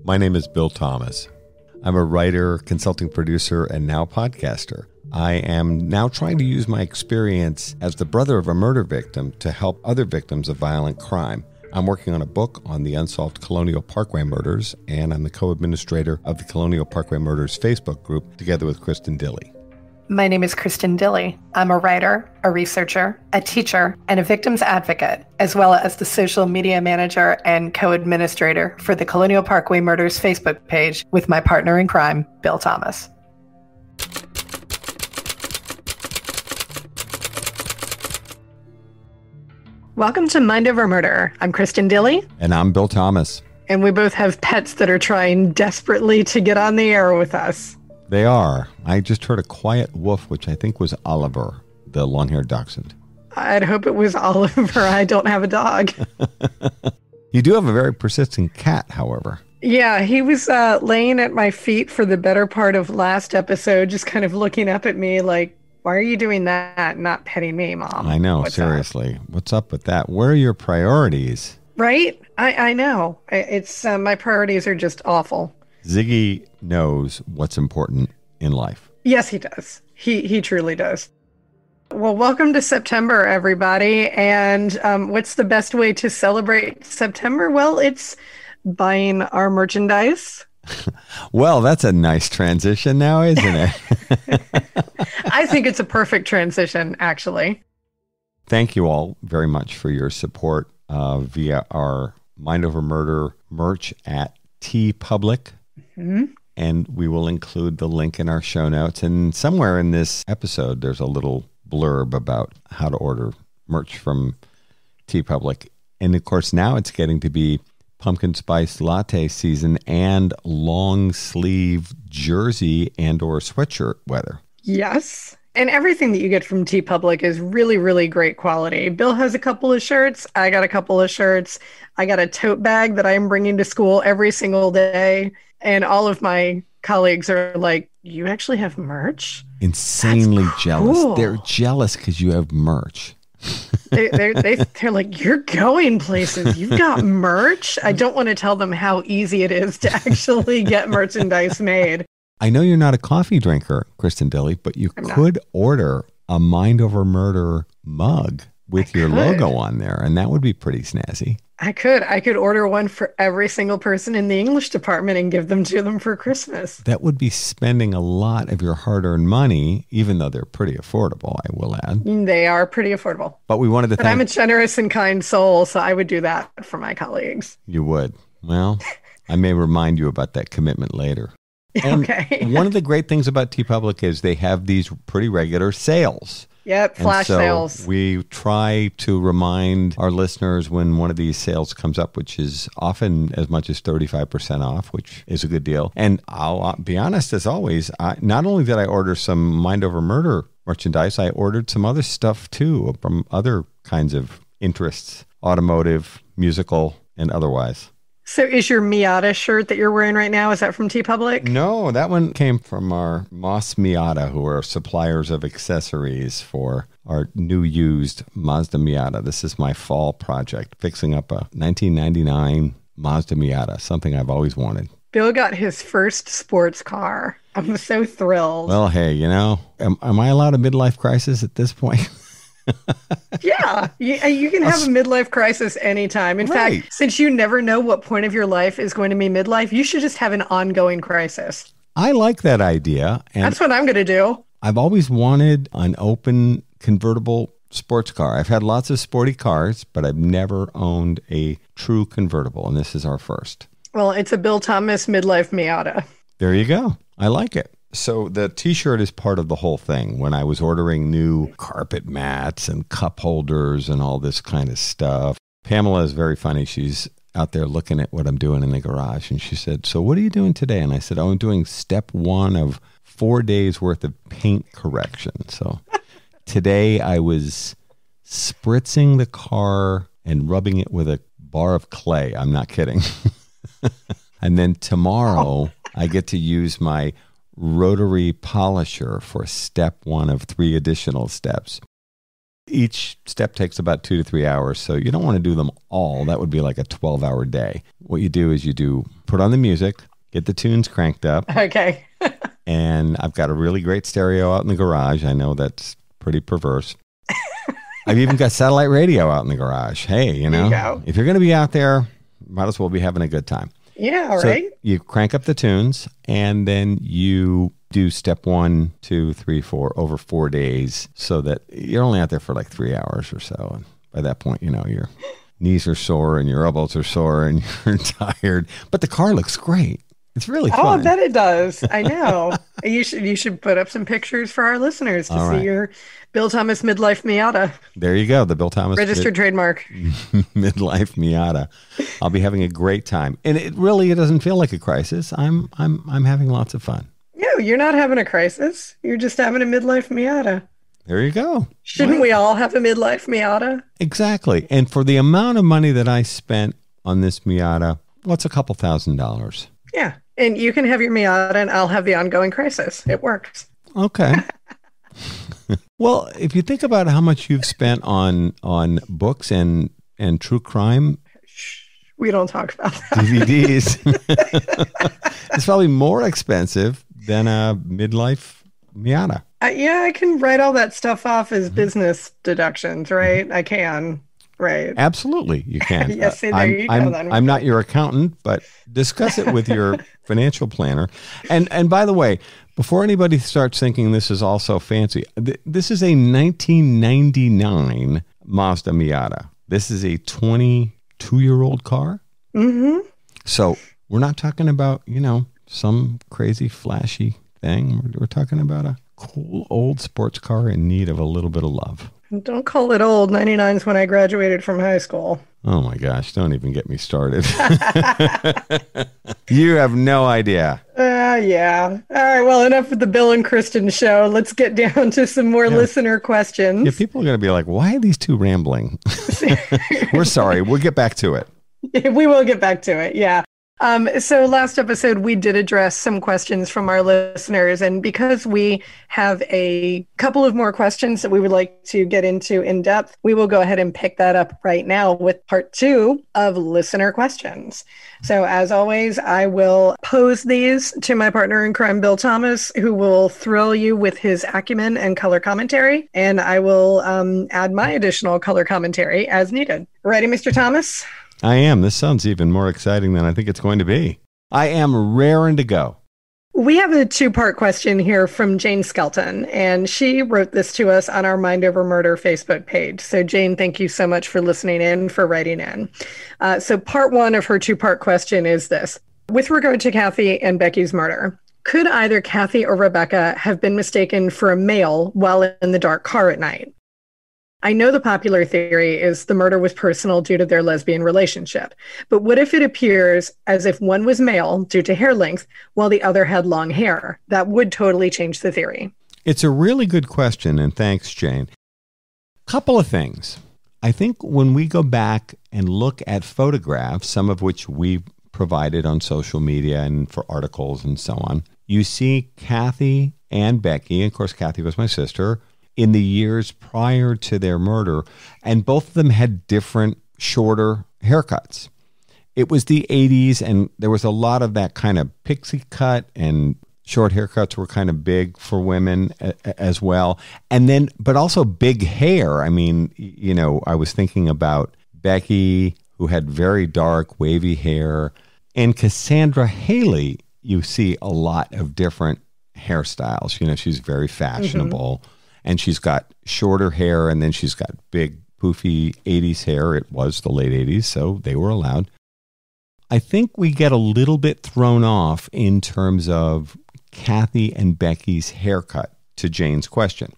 My name is Bill Thomas. I'm a writer, consulting producer, and now podcaster. I am now trying to use my experience as the brother of a murder victim to help other victims of violent crime. I'm working on a book on the unsolved Colonial Parkway Murders, and I'm the co-administrator of the Colonial Parkway Murders Facebook group together with Kristin Dilley. My name is Kristin Dilley. I'm a writer, a researcher, a teacher, and a victims advocate, as well as the social media manager and co-administrator for the Colonial Parkway Murders Facebook page with my partner in crime, Bill Thomas. Welcome to Mind Over Murder. I'm Kristin Dilley. And I'm Bill Thomas. And we both have pets that are trying desperately to get on the air with us. They are. I just heard a quiet woof, which I think was Oliver, the long-haired dachshund. I'd hope it was Oliver. I don't have a dog. You do have a very persistent cat, however. Yeah, he was laying at my feet for the better part of last episode, just kind of looking up at me like, why are you doing that? Not petting me, Mom. I know, seriously. What's up with that? Where are your priorities? Right? I know. It's my priorities are just awful. Ziggy knows what's important in life. Yes, he does. He truly does. Well, welcome to September, everybody. And what's the best way to celebrate September? Well, it's buying our merchandise. Well, that's a nice transition now, isn't it? I think it's a perfect transition, actually. Thank you all very much for your support via our Mind Over Murder merch at TeePublic. Mm-hmm. And we will include the link in our show notes. And somewhere in this episode, there's a little blurb about how to order merch from TeePublic. And of course, now it's getting to be pumpkin spice latte season and long sleeve jersey and or sweatshirt weather. Yes. And everything that you get from TeePublic is really, really great quality. Bill has a couple of shirts. I got a couple of shirts. I got a tote bag that I'm bringing to school every single day. And all of my colleagues are like, you actually have merch? Insanely jealous. They're jealous because you have merch. They're like, you're going places. You've got merch. I don't want to tell them how easy it is to actually get merchandise made. I know you're not a coffee drinker, Kristin Dilley, but you could order a Mind Over Murder mug with your logo on there, and that would be pretty snazzy. I could order one for every single person in the English department and give them to them for Christmas. That would be spending a lot of your hard-earned money, even though they're pretty affordable, I will add. They are pretty affordable. But we wanted to But I'm a generous and kind soul, so I would do that for my colleagues. You would. Well, I may remind you about that commitment later. And okay. One of the great things about TeePublic is they have these pretty regular sales. Yep, flash sales. We try to remind our listeners when one of these sales comes up, which is often as much as 35% off, which is a good deal. And I'll be honest, as always, not only did I order some Mind Over Murder merchandise, I ordered some other stuff too from other kinds of interests, automotive, musical, and otherwise. So is your Miata shirt that you're wearing right now, is that from TeePublic? No, that one came from our Moss Miata, who are suppliers of accessories for our new used Mazda Miata. This is my fall project, fixing up a 1999 Mazda Miata, something I've always wanted. Bill got his first sports car. I'm so thrilled. Well, hey, am I allowed a midlife crisis at this point? Yeah, you can have a midlife crisis anytime. In fact, since you never know what point of your life is going to be midlife, you should just have an ongoing crisis. I like that idea. And that's what I'm going to do. I've always wanted an open convertible sports car. I've had lots of sporty cars, but I've never owned a true convertible, and this is our first. Well, it's a Bill Thomas midlife Miata. There you go. I like it. So the t-shirt is part of the whole thing. When I was ordering new carpet mats and cup holders and all this kind of stuff, Pamela is very funny. She's out there looking at what I'm doing in the garage. And she said, so what are you doing today? And I said, I'm doing step 1 of 4 days worth of paint correction. So today I was spritzing the car and rubbing it with a bar of clay. I'm not kidding. And then tomorrow I get to use my rotary polisher for step 1 of 3 additional steps. Each step takes about 2 to 3 hours, so you don't want to do them all. That would be like a 12-hour day. What you do is put on the music, get the tunes cranked up. Okay. And I've got a really great stereo out in the garage. I know that's pretty perverse. I've even got satellite radio out in the garage. Hey, if you're going to be out there, might as well be having a good time. Yeah, right. So you crank up the tunes, and then you do step 1, 2, 3, 4 over 4 days, so that you're only out there for like 3 hours or so. And by that point, your knees are sore and your elbows are sore and you're tired. But the car looks great. It's really fun. Oh, I bet it does. I know. You should put up some pictures for our listeners to see your Bill Thomas midlife Miata. There you go. The Bill Thomas registered trademark. Midlife Miata. I'll be having a great time. And it doesn't feel like a crisis. I'm having lots of fun. No, you're not having a crisis. You're just having a midlife Miata. There you go. Shouldn't we all have a midlife Miata? Exactly. And for the amount of money that I spent on this Miata, what's a couple $1,000s? Yeah. And you can have your Miata and I'll have the ongoing crisis. It works. Okay. Well, if you think about how much you've spent on books and true crime. We don't talk about that. DVDs. It's probably more expensive than a midlife Miata. Yeah, I can write all that stuff off as business deductions, right? I can. Right. Absolutely, you can. Yes, there you go. Then. I'm not your accountant, but discuss it with your financial planner. And by the way, before anybody starts thinking this is all so fancy, this is a 1999 Mazda Miata. This is a 22-year-old car. Mm-hmm. So we're not talking about, some crazy flashy thing. We're talking about a cool old sports car in need of a little bit of love. Don't call it old. 99's when I graduated from high school. Oh my gosh, don't even get me started. You have no idea. Yeah. All right, well, enough with the Bill and Kristin show. Let's get down to some more listener questions. Yeah, people are going to be like, why are these two rambling? We're sorry. We'll get back to it. We will get back to it, yeah. So last episode, we did address some questions from our listeners. And because we have a couple of more questions that we would like to get into in depth, we will go ahead and pick that up right now with part 2 of listener questions. So as always, I will pose these to my partner in crime, Bill Thomas, who will thrill you with his acumen and color commentary. And I will add my additional color commentary as needed. Ready, Mr. Thomas? I am. This sounds even more exciting than I think it's going to be. I am raring to go. We have a 2-part question here from Jane Skelton, and she wrote this to us on our Mind Over Murder Facebook page. So Jane, thank you so much for listening in, for writing in. So part 1 of her 2-part question is this. With regard to Cathy and Becky's murder, could either Cathy or Rebecca have been mistaken for a male while in the dark car at night? I know the popular theory is the murder was personal due to their lesbian relationship, but what if it appears as if one was male due to hair length while the other had long hair? That would totally change the theory. It's a really good question, and thanks, Jane. Couple of things. I think when we go back and look at photographs, some of which we provided on social media and for articles and so on, you see Cathy and Becky, and of course Cathy was my sister, in the years prior to their murder, and both of them had different, shorter haircuts. It was the 80s, and there was a lot of that kind of pixie cut, and short haircuts were kind of big for women as well. And then, but also big hair. I mean, I was thinking about Becky, who had very dark, wavy hair, and Cassandra Haley, you see a lot of different hairstyles. She's very fashionable. Mm-hmm. And she's got shorter hair, and then she's got big, poofy 80s hair. It was the late 80s, so they were allowed. I think we get a little bit thrown off in terms of Cathy and Becky's haircut, to Jane's question.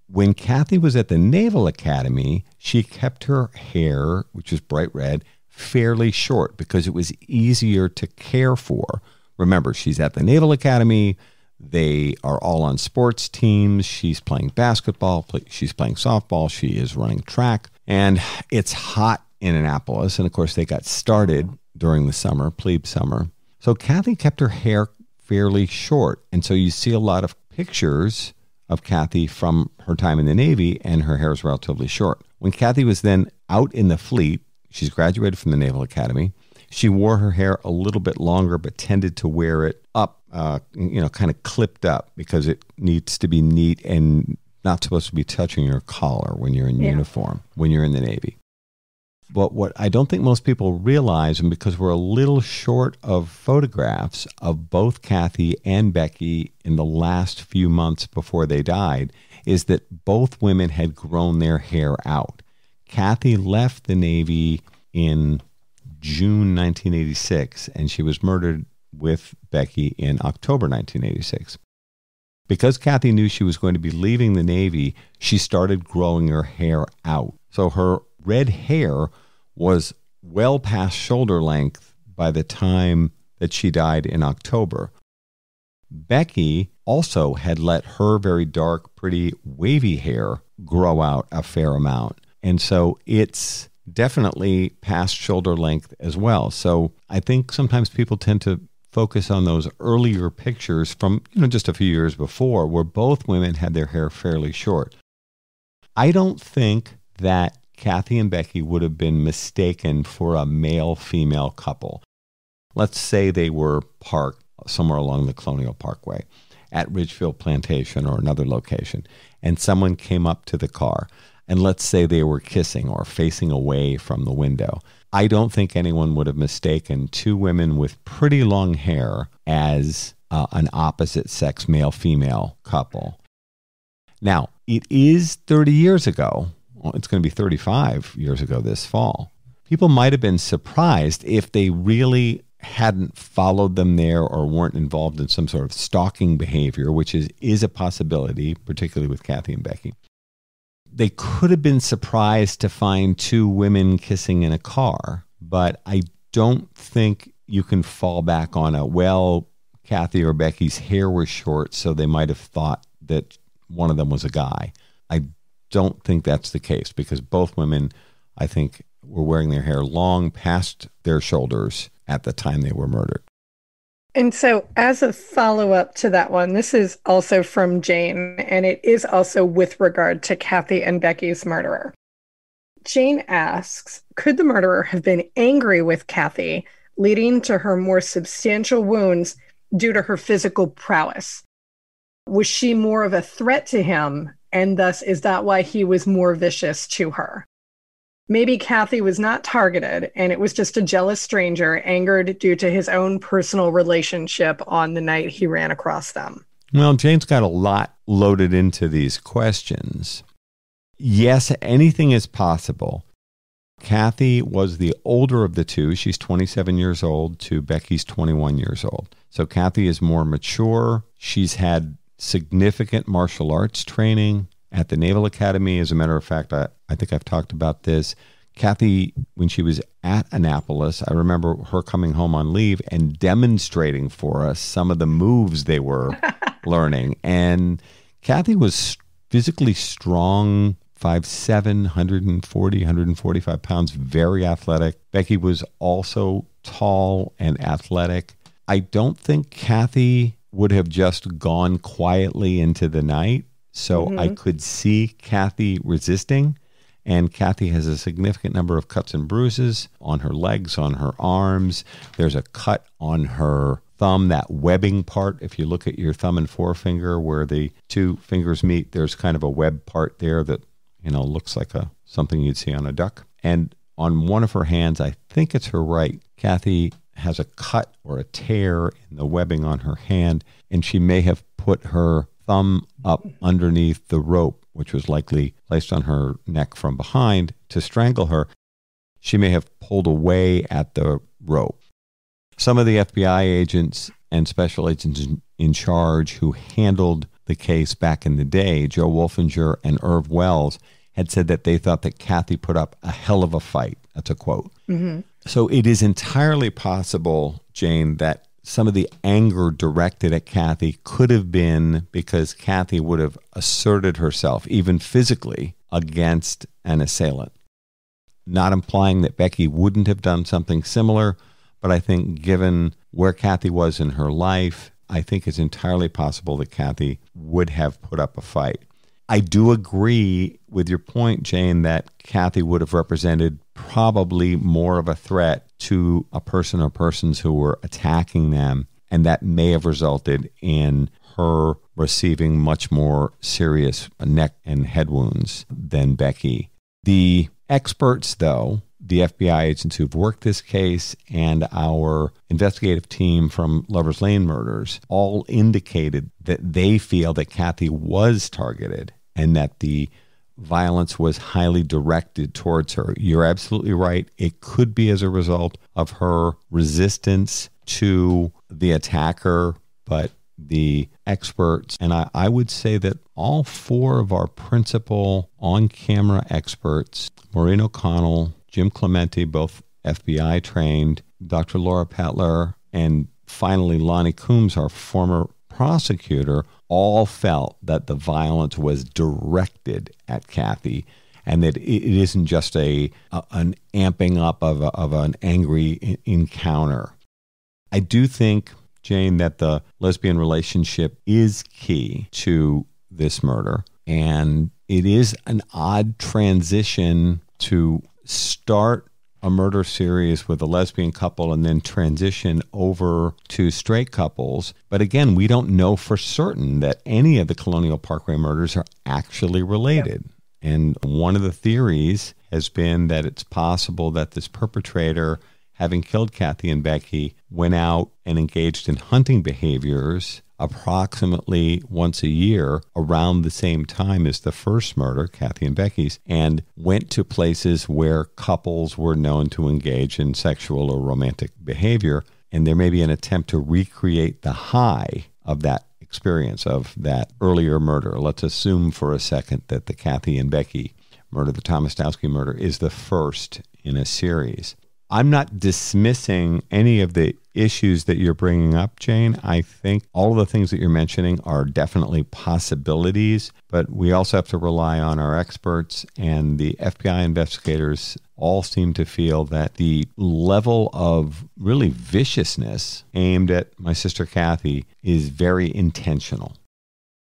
When Cathy was at the Naval Academy, she kept her hair, which was bright red, fairly short because it was easier to care for. Remember, she's at the Naval Academy. They are all on sports teams. She's playing basketball. She's playing softball. She is running track. And it's hot in Annapolis. And, of course, they got started during the summer, plebe summer. So Cathy kept her hair fairly short. And so you see a lot of pictures of Cathy from her time in the Navy, and her hair is relatively short. When Cathy was then out in the fleet, she's graduated from the Naval Academy. She wore her hair a little bit longer, but tended to wear it up, kind of clipped up, because it needs to be neat and not supposed to be touching your collar when you're in uniform, when you're in the Navy. But what I don't think most people realize, and because we're a little short of photographs of both Cathy and Becky in the last few months before they died, is that both women had grown their hair out. Cathy left the Navy in June 1986, and she was murdered with Becky in October 1986. Because Cathy knew she was going to be leaving the Navy, she started growing her hair out. So her red hair was well past shoulder length by the time that she died in October. Becky also had let her very dark, pretty, wavy hair grow out a fair amount. And so it's definitely past shoulder length as well. So I think sometimes people tend to focus on those earlier pictures from, just a few years before, where both women had their hair fairly short. I don't think that Cathy and Becky would have been mistaken for a male-female couple. Let's say they were parked somewhere along the Colonial Parkway at Ridgefield Plantation or another location, and someone came up to the car, and let's say they were kissing or facing away from the window. I don't think anyone would have mistaken two women with pretty long hair as an opposite-sex male-female couple. Now, it is 30 years ago. Well, it's going to be 35 years ago this fall. People might have been surprised if they really hadn't followed them there or weren't involved in some sort of stalking behavior, which is a possibility, particularly with Cathy and Becky. They could have been surprised to find two women kissing in a car, but I don't think you can fall back on Cathy or Becky's hair was short, so they might have thought that one of them was a guy. I don't think that's the case, because both women, I think, were wearing their hair long past their shoulders at the time they were murdered. And so as a follow-up to that one, this is also from Jane, and it is also with regard to Cathy and Becky's murderer. Jane asks, could the murderer have been angry with Cathy, leading to her more substantial wounds due to her physical prowess? Was she more of a threat to him, and thus is that why he was more vicious to her? Maybe Cathy was not targeted, and it was just a jealous stranger angered due to his own personal relationship on the night he ran across them. Well, Jane's got a lot loaded into these questions. Yes, anything is possible. Cathy was the older of the two. She's 27 years old to Becky's 21 years old. So Cathy is more mature. She's had significant martial arts training at the Naval Academy. As a matter of fact, I think I've talked about this. Cathy, when she was at Annapolis, I remember her coming home on leave and demonstrating for us some of the moves they were learning. And Cathy was physically strong, 5'7", 140, 145 pounds, very athletic. Becky was also tall and athletic. I don't think Cathy would have just gone quietly into the night. So I could see Cathy resisting, and Cathy has a significant number of cuts and bruises on her legs, on her arms. There's a cut on her thumb, that webbing part. If you look at your thumb and forefinger where the two fingers meet, there's kind of a web part there that, looks like something you'd see on a duck. And on one of her hands, I think it's her right, Cathy has a cut or a tear in the webbing on her hand, and she may have put her thumb up underneath the rope, which was likely placed on her neck from behind to strangle her. She may have pulled away at the rope. Some of the FBI agents and special agents in charge who handled the case back in the day, Joe Wolfinger and Irv Wells, had said that they thought that Cathy put up a hell of a fight. That's a quote. So it is entirely possible, Jane, that some of the anger directed at Cathy could have been because Cathy would have asserted herself, even physically, against an assailant. Not implying that Becky wouldn't have done something similar, but I think given where Cathy was in her life I think it's entirely possible that Cathy would have put up a fight. I do agree with your point, Jane, that Cathy would have represented probably more of a threat to a person or persons who were attacking them, and that may have resulted in her receiving much more serious neck and head wounds than Becky. The experts, though, the FBI agents who've worked this case and our investigative team from Lover's Lane murders all indicated that they feel that Cathy was targeted and that the violence was highly directed towards her. You're absolutely right. It could be as a result of her resistance to the attacker, but the experts, and I would say that all four of our principal on-camera experts, Maureen O'Connell, Jim Clemente, both FBI trained, Dr. Laura Petler, and finally Loni Coombs, our former prosecutor, all felt that the violence was directed at Cathy and that it isn't just an amping up of an angry encounter. I do think, Jane, that the lesbian relationship is key to this murder, and it is an odd transition to start a murder series with a lesbian couple and then transition over to straight couples. But again, we don't know for certain that any of the Colonial Parkway murders are actually related. Yeah. And one of the theories has been that it's possible that this perpetrator, having killed Cathy and Becky, went out and engaged in hunting behaviors approximately once a year around the same time as the first murder, Cathy and Becky's, and went to places where couples were known to engage in sexual or romantic behavior. And there may be an attempt to recreate the high of that experience of that earlier murder. Let's assume for a second that the Cathy and Becky murder, the Tomasztowski murder, is the first in a series. I'm not dismissing any of the issues that you're bringing up, Jane. I think all of the things that you're mentioning are definitely possibilities, but we also have to rely on our experts, and the FBI investigators all seem to feel that the level of really viciousness aimed at my sister Cathy is very intentional.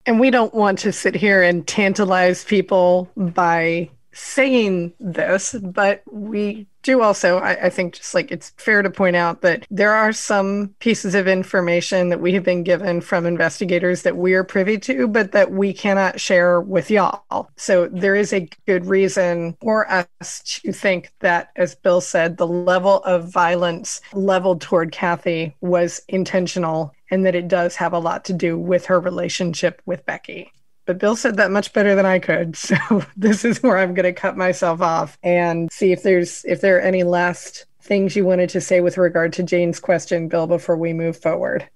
And we don't want to sit here and tantalize people by saying this, but we do also, I think, just like it's fair to point out that there are some pieces of information that we have been given from investigators that we are privy to, but that we cannot share with y'all. So there is a good reason for us to think that, as Bill said, the level of violence leveled toward Cathy was intentional and that it does have a lot to do with her relationship with Becky. But Bill said that much better than I could. So this is where I'm going to cut myself off and see if there are any last things you wanted to say with regard to Jane's question, Bill, before we move forward.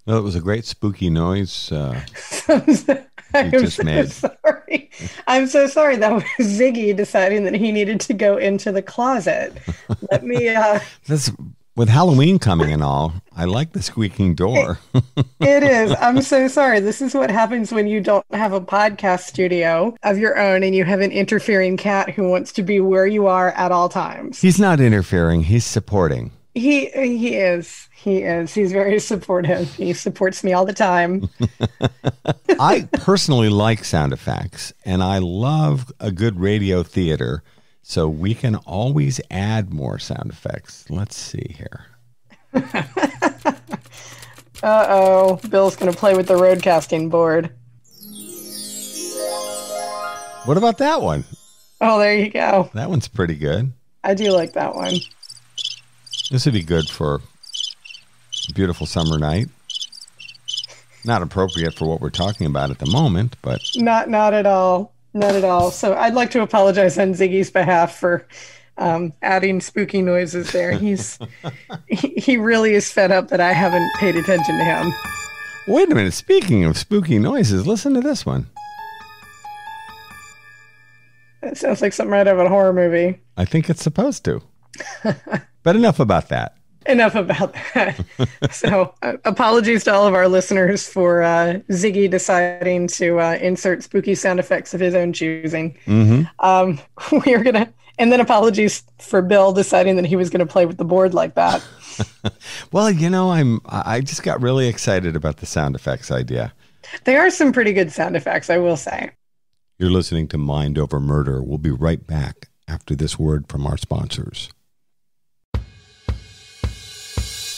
Well, it was a great spooky noise I'm so sorry. That was Ziggy deciding that he needed to go into the closet. Let me... With Halloween coming and all, I like the squeaking door. It is. I'm so sorry. This is what happens when you don't have a podcast studio of your own and you have an interfering cat who wants to be where you are at all times. He's not interfering. He's supporting. He is. He's very supportive. He supports me all the time. I personally like sound effects, and I love a good radio theater. So we can always add more sound effects. Let's see here. Uh-oh. Bill's going to play with the roadcasting board. What about that one? Oh, there you go. That one's pretty good. I do like that one. This would be good for a beautiful summer night. Not appropriate for what we're talking about at the moment, but... Not at all. Not at all. So I'd like to apologize on Ziggy's behalf for adding spooky noises there. He really is fed up that I haven't paid attention to him. Wait a minute. Speaking of spooky noises, listen to this one. That sounds like something right out of a horror movie. I think it's supposed to. But enough about that. Enough about that. So apologies to all of our listeners for Ziggy deciding to insert spooky sound effects of his own choosing. Mm-hmm. And then apologies for Bill deciding that he was going to play with the board like that. Well, I just got really excited about the sound effects idea. There are some pretty good sound effects, I will say. You're listening to Mind Over Murder. We'll be right back after this word from our sponsors.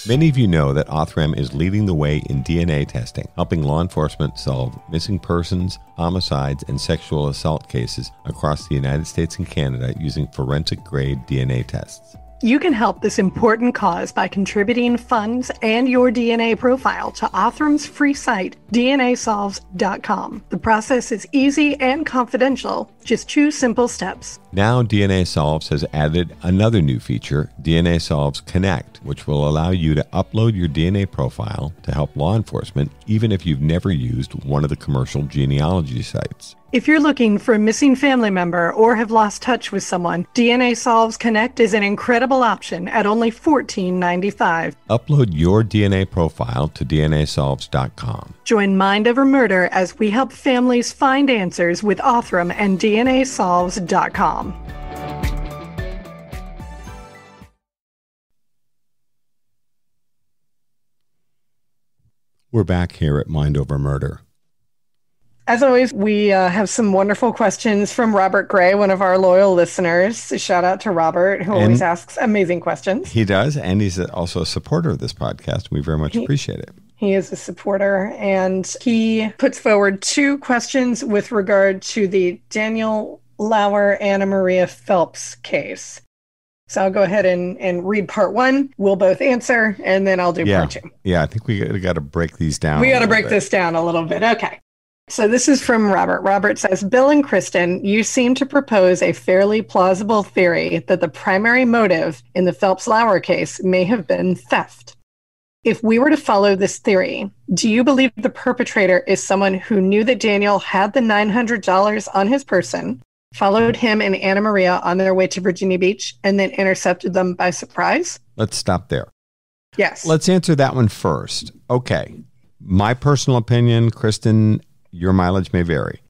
Many of you know that Othram is leading the way in DNA testing, helping law enforcement solve missing persons, homicides, and sexual assault cases across the United States and Canada using forensic-grade DNA tests. You can help this important cause by contributing funds and your DNA profile to Othram's free site, DNAsolves.com. The process is easy and confidential. Just 2 simple steps. Now DNA Solves has added another new feature, DNA Solves Connect, which will allow you to upload your DNA profile to help law enforcement, even if you've never used one of the commercial genealogy sites. If you're looking for a missing family member or have lost touch with someone, DNA Solves Connect is an incredible option at only $14.95. Upload your DNA profile to DNAsolves.com. Join Mind Over Murder as we help families find answers with Othram and DNAsolves.com. We're back here at Mind Over Murder. As always, we have some wonderful questions from Robert Gray, one of our loyal listeners. Shout out to Robert, who always asks amazing questions. He does, and he's also a supporter of this podcast. We very much appreciate it. He is a supporter, and he puts forward 2 questions with regard to the Daniel Lauer Anna Maria Phelps case. So I'll go ahead and read part 1. We'll both answer, and then I'll do part 2. Yeah, I think we got to break these down. We got to break this down a little bit. Okay. So this is from Robert. Robert says, Bill and Kristin, you seem to propose a fairly plausible theory that the primary motive in the Phelps-Lauer case may have been theft. If we were to follow this theory, do you believe the perpetrator is someone who knew that Daniel had the $900 on his person, followed him and Anna Maria on their way to Virginia Beach, and then intercepted them by surprise? Let's stop there. Yes. Let's answer that one first. Okay. My personal opinion, Kristin, your mileage may vary.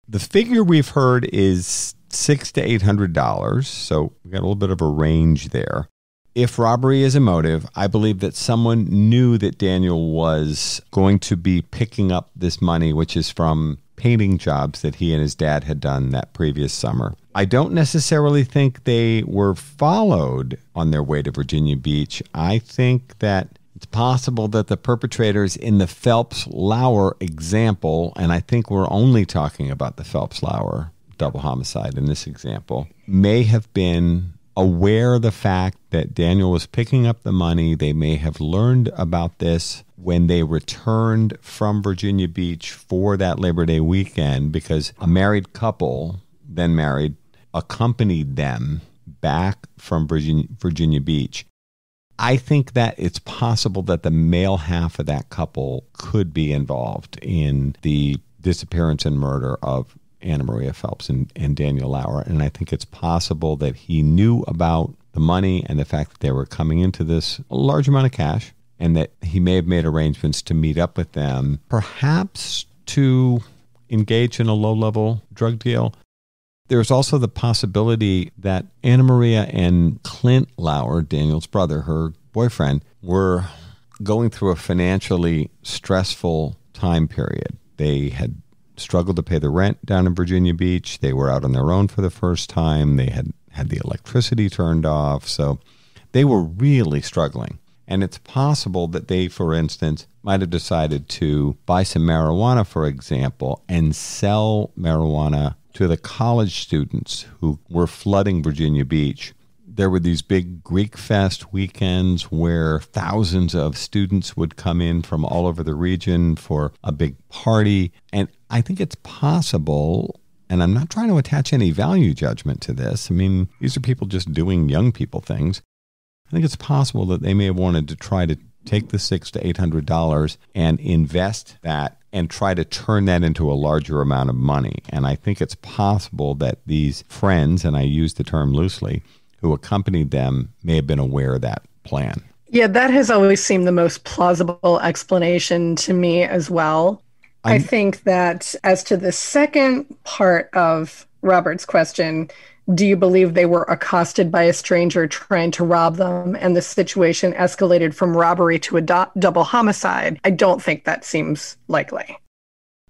The figure we've heard is $600 to $800, so we got a little bit of a range there. If robbery is a motive, I believe that someone knew that Daniel was going to be picking up this money, which is from painting jobs that he and his dad had done that previous summer. I don't necessarily think they were followed on their way to Virginia Beach. I think that it's possible that the perpetrators in the Phelps-Lauer example, and I think we're only talking about the Phelps-Lauer double homicide in this example, may have been aware of the fact that Daniel was picking up the money. They may have learned about this when they returned from Virginia Beach for that Labor Day weekend, because a married couple, then married, accompanied them back from Virginia Beach. I think that it's possible that the male half of that couple could be involved in the disappearance and murder of Anna Maria Phelps and Daniel Lauer. And I think it's possible that he knew about the money and the fact that they were coming into this large amount of cash, and that he may have made arrangements to meet up with them, perhaps to engage in a low-level drug deal. There's also the possibility that Anna Maria and Clint Lauer, Daniel's brother, her boyfriend, were going through a financially stressful time period. They had struggled to pay the rent down in Virginia Beach. They were out on their own for the first time. They had the electricity turned off. So they were really struggling. And it's possible that they, for instance, might have decided to buy some marijuana, for example, and sell marijuana to the college students who were flooding Virginia Beach. There were these big Greek Fest weekends where thousands of students would come in from all over the region for a big party. And I think it's possible, and I'm not trying to attach any value judgment to this. I mean, these are people just doing young people things. I think it's possible that they may have wanted to try to take the $600 to $800 and invest that and try to turn that into a larger amount of money. And I think it's possible that these friends, and I use the term loosely, who accompanied them may have been aware of that plan. Yeah, that has always seemed the most plausible explanation to me as well. I think that as to the second part of Robert's question, Do you believe they were accosted by a stranger trying to rob them and the situation escalated from robbery to a double homicide? I don't think that seems likely.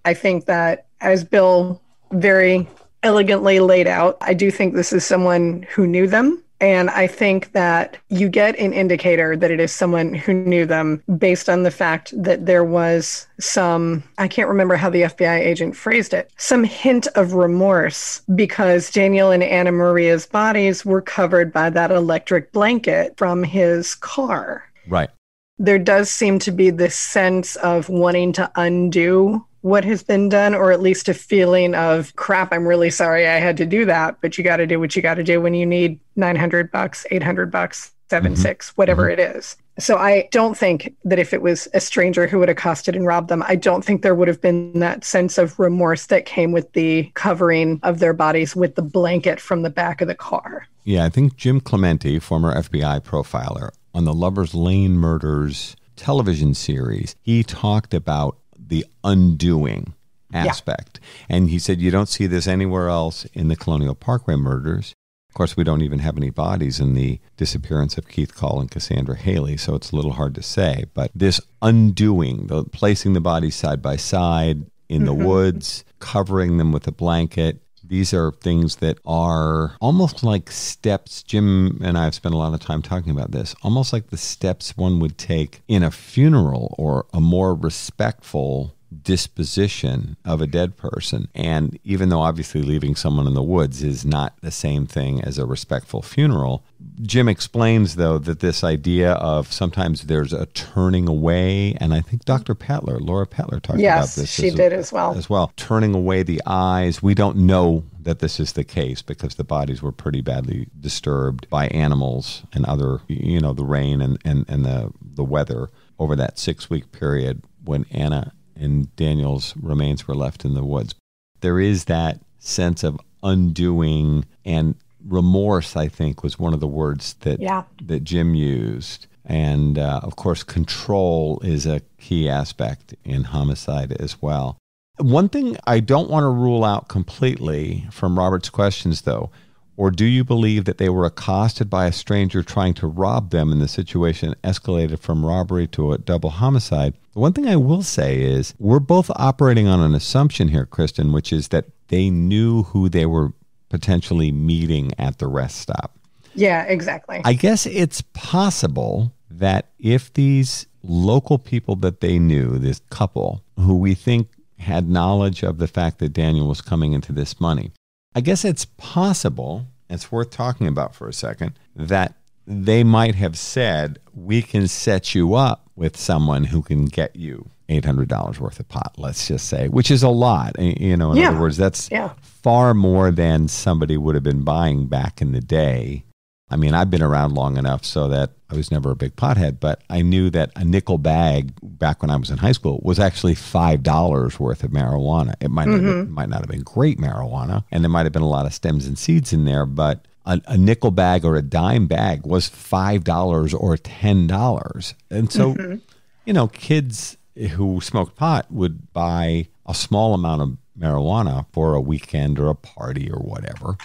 I think that, as Bill very elegantly laid out, I do think this is someone who knew them. And I think that you get an indicator that it is someone who knew them based on the fact that there was some, I can't remember how the FBI agent phrased it, some hint of remorse because Daniel and Anna Maria's bodies were covered by that electric blanket from his car. Right. There does seem to be this sense of wanting to undo what has been done, or at least a feeling of, crap, I'm really sorry I had to do that, but you got to do what you got to do when you need $900, $800, $7,600, whatever it is. So I don't think that if it was a stranger who had accosted and robbed them, I don't think there would have been that sense of remorse that came with the covering of their bodies with the blanket from the back of the car. Yeah, I think Jim Clemente, former FBI profiler, on the Lover's Lane Murders television series, he talked about the undoing aspect. Yeah. And he said, you don't see this anywhere else in the Colonial Parkway Murders. Of course, we don't even have any bodies in the disappearance of Keith Call and Cassandra Haley, so it's a little hard to say. But this undoing, the placing the bodies side by side in the woods, covering them with a blanket, these are things that are almost like steps. Jim and I have spent a lot of time talking about this, almost like the steps one would take in a funeral or a more respectful disposition of a dead person. And even though obviously leaving someone in the woods is not the same thing as a respectful funeral, Jim explains, though, that this idea of sometimes there's a turning away, and I think Laura Petler talked about this. Yes, she did as well. Turning away the eyes. We don't know that this is the case because the bodies were pretty badly disturbed by animals and other, the rain and the weather over that 6-week period when Anna and Daniel's remains were left in the woods. There is that sense of undoing, and remorse, I think, was one of the words that Jim used. And, of course, control is a key aspect in homicide as well. One thing I don't want to rule out completely from Robert's questions, though, or do you believe that they were accosted by a stranger trying to rob them and the situation escalated from robbery to a double homicide? The one thing I will say is we're both operating on an assumption here, Kristin, which is that they knew who they were potentially meeting at the rest stop. Yeah, exactly. I guess it's possible that if these local people that they knew, this couple who we think had knowledge of the fact that Daniel was coming into this money, I guess it's possible, it's worth talking about for a second, that they might have said, we can set you up with someone who can get you $800 worth of pot, let's just say, which is a lot. In other words, that's far more than somebody would have been buying back in the day. I mean, I've been around long enough so that I was never a big pothead, but I knew that a nickel bag back when I was in high school was actually $5 worth of marijuana. It might not have been great marijuana, and there might have been a lot of stems and seeds in there, but a nickel bag or a dime bag was $5 or $10. And so, kids who smoked pot would buy a small amount of marijuana for a weekend or a party or whatever.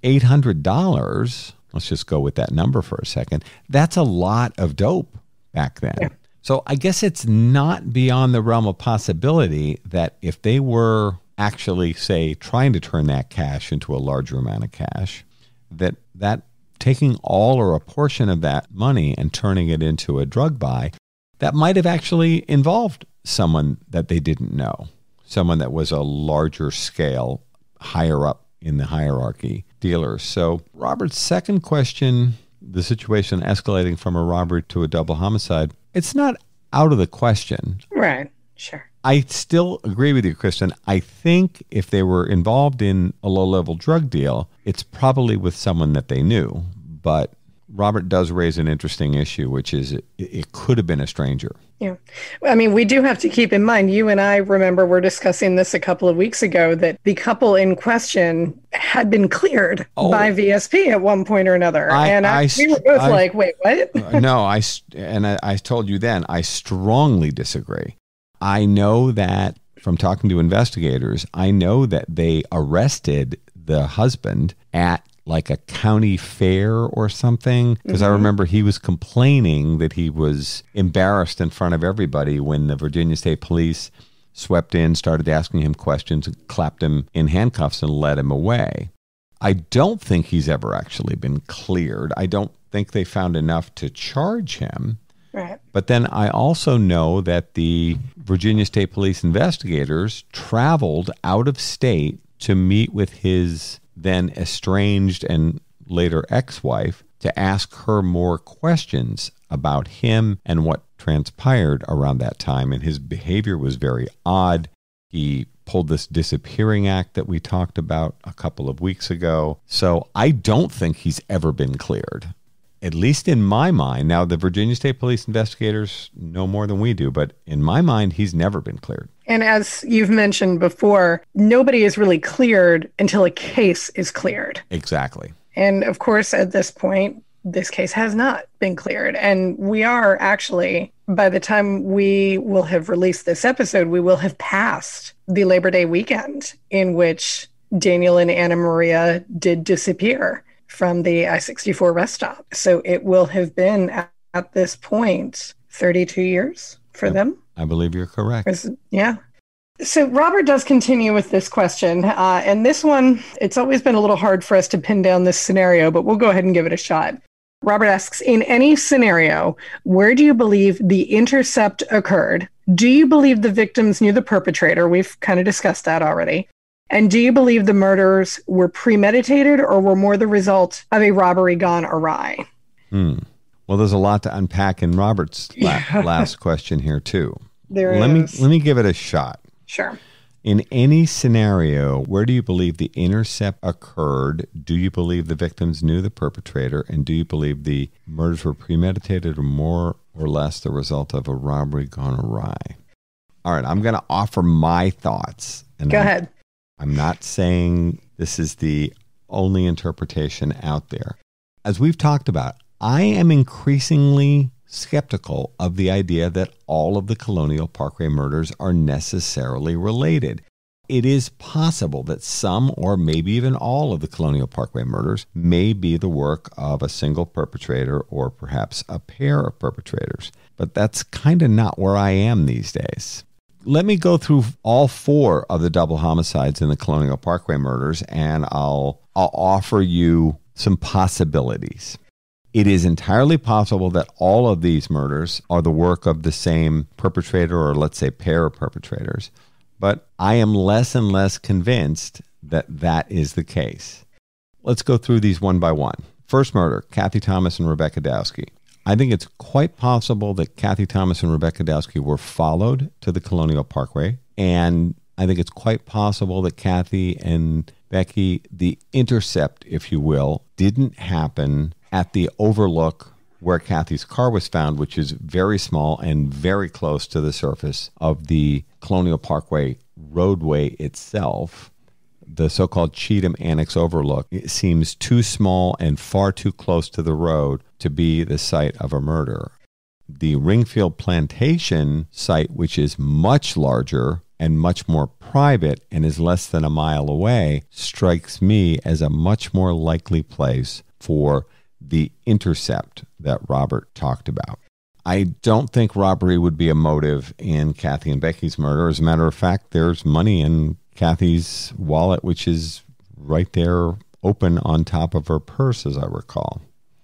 $800, let's just go with that number for a second. That's a lot of dope back then. Yeah. So I guess it's not beyond the realm of possibility that if they were actually, say, trying to turn that cash into a larger amount of cash, that taking all or a portion of that money and turning it into a drug buy, that might have actually involved someone that they didn't know, someone that was a larger scale, higher up in the hierarchy dealers. So Robert's second question, the situation escalating from a robbery to a double homicide, it's not out of the question. Right, sure. I still agree with you, Kristin. I think if they were involved in a low-level drug deal, it's probably with someone that they knew. But Robert does raise an interesting issue, which is it could have been a stranger. Yeah. I mean, we do have to keep in mind, you and I remember we're discussing this a couple of weeks ago, that the couple in question had been cleared by VSP at one point or another. We were both like, wait, what? No, I told you then, I strongly disagree. I know that from talking to investigators, I know that they arrested the husband at like a county fair or something. Because I remember he was complaining that he was embarrassed in front of everybody when the Virginia State Police swept in, started asking him questions, clapped him in handcuffs and led him away. I don't think he's ever actually been cleared. I don't think they found enough to charge him. Right. But then I also know that the Virginia State Police investigators traveled out of state to meet with his then estranged and later ex-wife to ask her more questions about him and what transpired around that time. And his behavior was very odd. He pulled this disappearing act that we talked about a couple of weeks ago. So I don't think he's ever been cleared, at least in my mind. Now, the Virginia State Police investigators know more than we do, but in my mind, he's never been cleared. And as you've mentioned before, nobody is really cleared until a case is cleared. Exactly. And of course, at this point, this case has not been cleared. And we are actually, by the time we will have released this episode, we will have passed the Labor Day weekend in which Daniel and Anna Maria did disappear from the I-64 rest stop. So it will have been, at this point, 32 years for them. I believe you're correct. Yeah. So Robert does continue with this question. And this one, it's always been a little hard for us to pin down this scenario, but we'll go ahead and give it a shot. Robert asks, in any scenario, where do you believe the intercept occurred? Do you believe the victims knew the perpetrator? We've kind of discussed that already. And do you believe the murders were premeditated or were more the result of a robbery gone awry? Well, there's a lot to unpack in Robert's last question here, too. Let me give it a shot. Sure. In any scenario, where do you believe the intercept occurred? Do you believe the victims knew the perpetrator? And do you believe the murders were premeditated or more or less the result of a robbery gone awry? All right, I'm going to offer my thoughts. And Go ahead. I'm not saying this is the only interpretation out there. As we've talked about, I am increasingly skeptical of the idea that all of the Colonial Parkway murders are necessarily related. It is possible that some or maybe even all of the Colonial Parkway murders may be the work of a single perpetrator or perhaps a pair of perpetrators. But that's kind of not where I am these days. Let me go through all four of the double homicides in the Colonial Parkway murders, and I'll offer you some possibilities. It is entirely possible that all of these murders are the work of the same perpetrator or, let's say, pair of perpetrators. But I am less and less convinced that that is the case. Let's go through these one by one. First murder, Cathy Thomas and Rebecca Dowski. I think it's quite possible that Cathy Thomas and Rebecca Dowski were followed to the Colonial Parkway. And I think it's quite possible that Cathy and Becky, the intercept, if you will, didn't happen at the overlook where Cathy's car was found, which is very small and very close to the surface of the Colonial Parkway roadway itself. The so-called Cheatham Annex Overlook, it seems too small and far too close to the road to be the site of a murder. The Ringfield Plantation site, which is much larger and much more private and is less than a mile away, strikes me as a much more likely place for the intercept that Robert talked about. I don't think robbery would be a motive in Cathy and Becky's murder. As a matter of fact, there's money in Cathy's wallet, which is right there open on top of her purse, as I recall.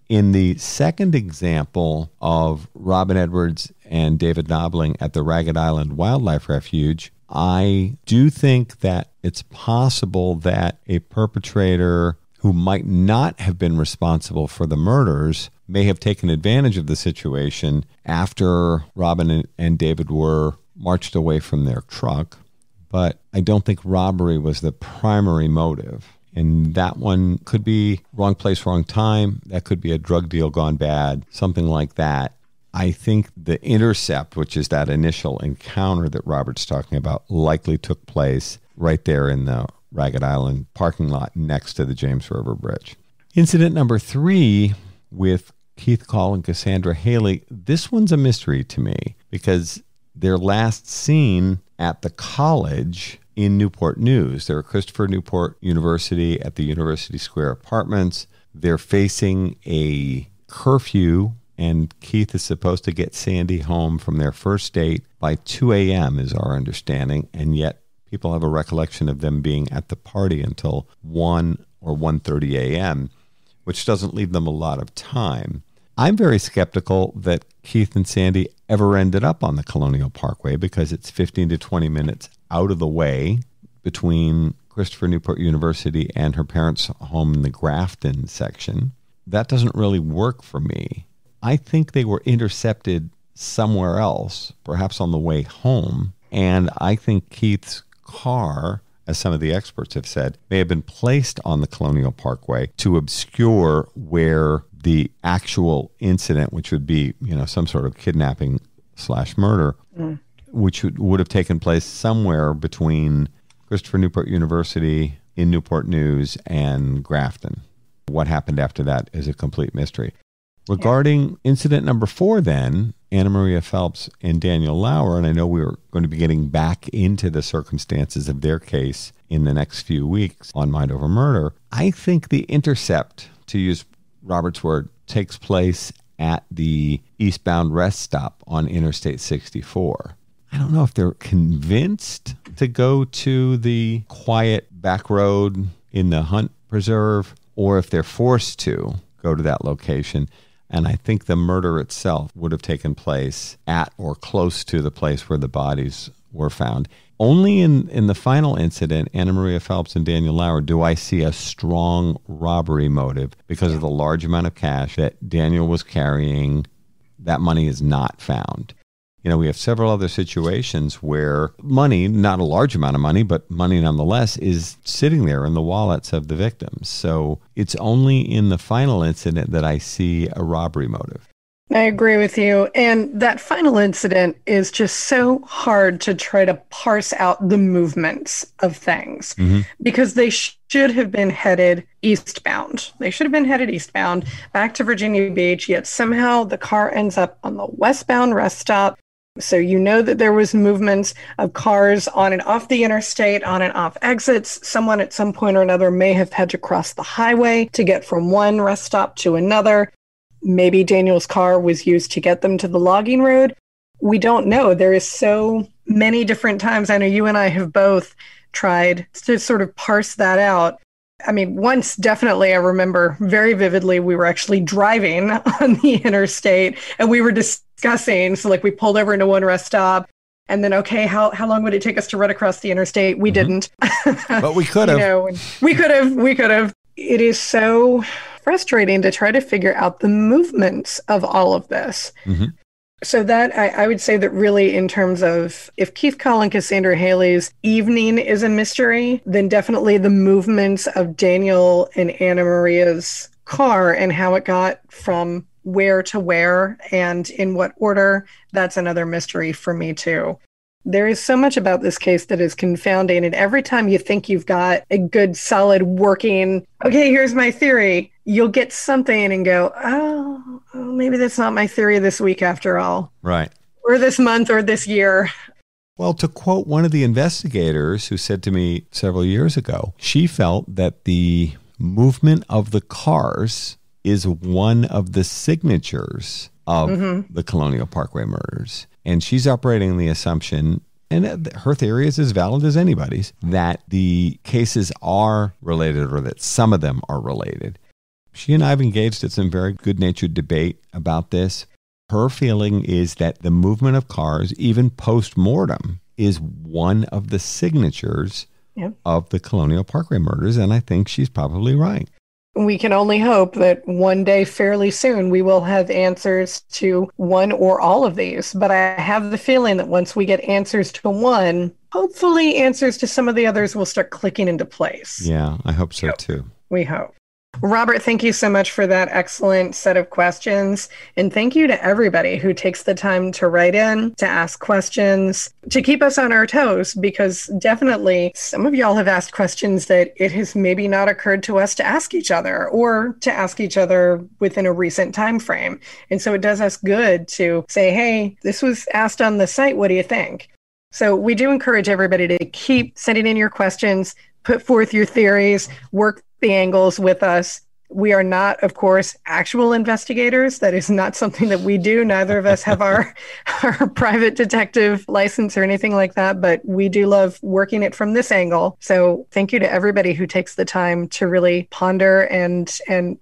In the second example of Robin Edwards and David Nobbling at the Ragged Island Wildlife Refuge, I do think that it's possible that a perpetrator who might not have been responsible for the murders may have taken advantage of the situation after Robin and David were marched away from their truck. But I don't think robbery was the primary motive. And that one could be wrong place, wrong time. That could be a drug deal gone bad, something like that. I think the intercept, which is that initial encounter that Robert's talking about, likely took place right there in the Ragged Island parking lot next to the James River Bridge. Incident number 3 with Keith Call and Cassandra Haley. This one's a mystery to me because their last seen at the college in Newport News. They're at Christopher Newport University at the University Square Apartments. They're facing a curfew, and Keith is supposed to get Sandy home from their first date by 2 a.m. is our understanding, and yet people have a recollection of them being at the party until 1 or 1:30 a.m., which doesn't leave them a lot of time. I'm very skeptical that Keith and Sandy ever ended up on the Colonial Parkway because it's 15 to 20 minutes out of the way between Christopher Newport University and her parents' home in the Grafton section. That doesn't really work for me. I think they were intercepted somewhere else, perhaps on the way home, and I think Keith's car, as some of the experts have said, may have been placed on the Colonial Parkway to obscure where the actual incident, which would be, some sort of kidnapping / murder, which would have taken place somewhere between Christopher Newport University in Newport News and Grafton. What happened after that is a complete mystery. Regarding incident number 4, then, Anna Maria Phelps and Daniel Lauer, and I know we were going to be getting back into the circumstances of their case in the next few weeks on Mind Over Murder. I think the intercept, to use Robert's word, takes place at the eastbound rest stop on Interstate 64. I don't know if they're convinced to go to the quiet back road in the Hunt Preserve or if they're forced to go to that location. And I think the murder itself would have taken place at or close to the place where the bodies were found. Only in the final incident, Anna Maria Phelps and Daniel Lauer, do I see a strong robbery motive because of the large amount of cash that Daniel was carrying. That money is not found. We have several other situations where money, not a large amount of money, but money nonetheless, is sitting there in the wallets of the victims. So it's only in the final incident that I see a robbery motive. I agree with you. And that final incident is just so hard to try to parse out the movements of things because they should have been headed eastbound. They should have been headed eastbound back to Virginia Beach, yet somehow the car ends up on the westbound rest stop. So that there was movements of cars on and off the interstate, on and off exits. Someone at some point or another may have had to cross the highway to get from one rest stop to another. Maybe Daniel's car was used to get them to the logging road. We don't know. There is so many different times. I know you and I have both tried to sort of parse that out. I mean, once definitely I remember very vividly, we were actually driving on the interstate and we were discussing. So we pulled over into one rest stop and then, okay, how long would it take us to run across the interstate? We didn't. But we could have. We could have. It is so frustrating to try to figure out the movements of all of this. So that I would say that really in terms of if Keith Cole and Cassandra Haley's evening is a mystery, then definitely the movements of Daniel and Anna Maria's car and how it got from where to where and in what order, that's another mystery for me too. There is so much about this case that is confounding, and every time you think you've got a good, solid, working, okay, here's my theory, you'll get something and go, oh, maybe that's not my theory this week after all. Right. Or this month or this year. Well, to quote one of the investigators who said to me several years ago, she felt that the movement of the cars is one of the signatures of the Colonial Parkway murders. And she's operating the assumption, and her theory is as valid as anybody's, that the cases are related or that some of them are related. She and I have engaged in some very good-natured debate about this. Her feeling is that the movement of cars, even post-mortem, is one of the signatures of the Colonial Parkway murders, and I think she's probably right. We can only hope that one day fairly soon we will have answers to one or all of these. But I have the feeling that once we get answers to one, hopefully answers to some of the others will start clicking into place. Yeah, I hope so too. We hope. Robert, thank you so much for that excellent set of questions. And thank you to everybody who takes the time to write in, to ask questions, to keep us on our toes, because definitely some of y'all have asked questions that it has maybe not occurred to us to ask each other or to ask each other within a recent time frame. And so it does us good to say, hey, this was asked on the site. What do you think? So we do encourage everybody to keep sending in your questions, put forth your theories, work the angles with us. We are not, of course, actual investigators. That is not something that we do. Neither of us have our private detective license or anything like that, but we do love working it from this angle. So thank you to everybody who takes the time to really ponder and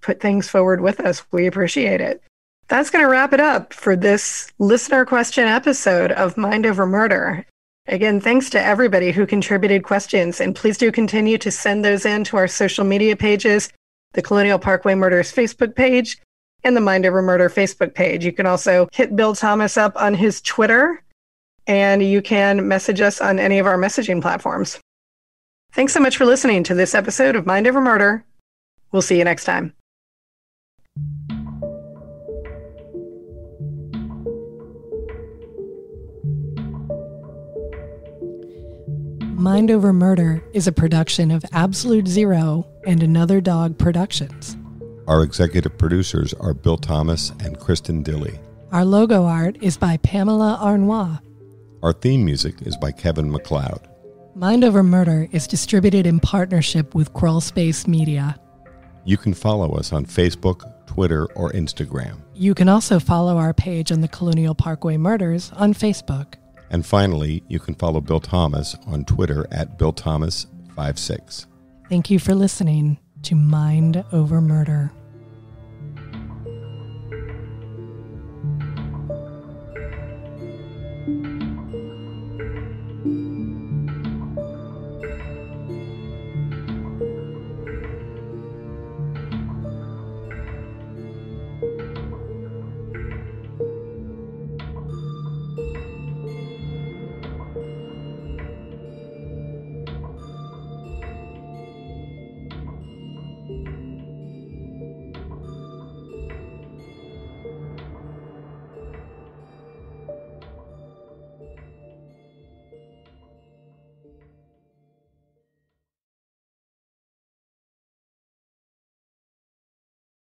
put things forward with us. We appreciate it. That's going to wrap it up for this listener question episode of Mind Over Murder. Again, thanks to everybody who contributed questions, and please do continue to send those in to our social media pages, the Colonial Parkway Murders Facebook page and the Mind Over Murder Facebook page. You can also hit Bill Thomas up on his Twitter, and you can message us on any of our messaging platforms. Thanks so much for listening to this episode of Mind Over Murder. We'll see you next time. Mind Over Murder is a production of Absolute Zero and Another Dog Productions. Our executive producers are Bill Thomas and Kristin Dilley. Our logo art is by Pamela Arnois. Our theme music is by Kevin MacLeod. Mind Over Murder is distributed in partnership with Crawlspace Media. You can follow us on Facebook, Twitter, or Instagram. You can also follow our page on the Colonial Parkway Murders on Facebook. And finally, you can follow Bill Thomas on Twitter at BillThomas56. Thank you for listening to Mind Over Murder.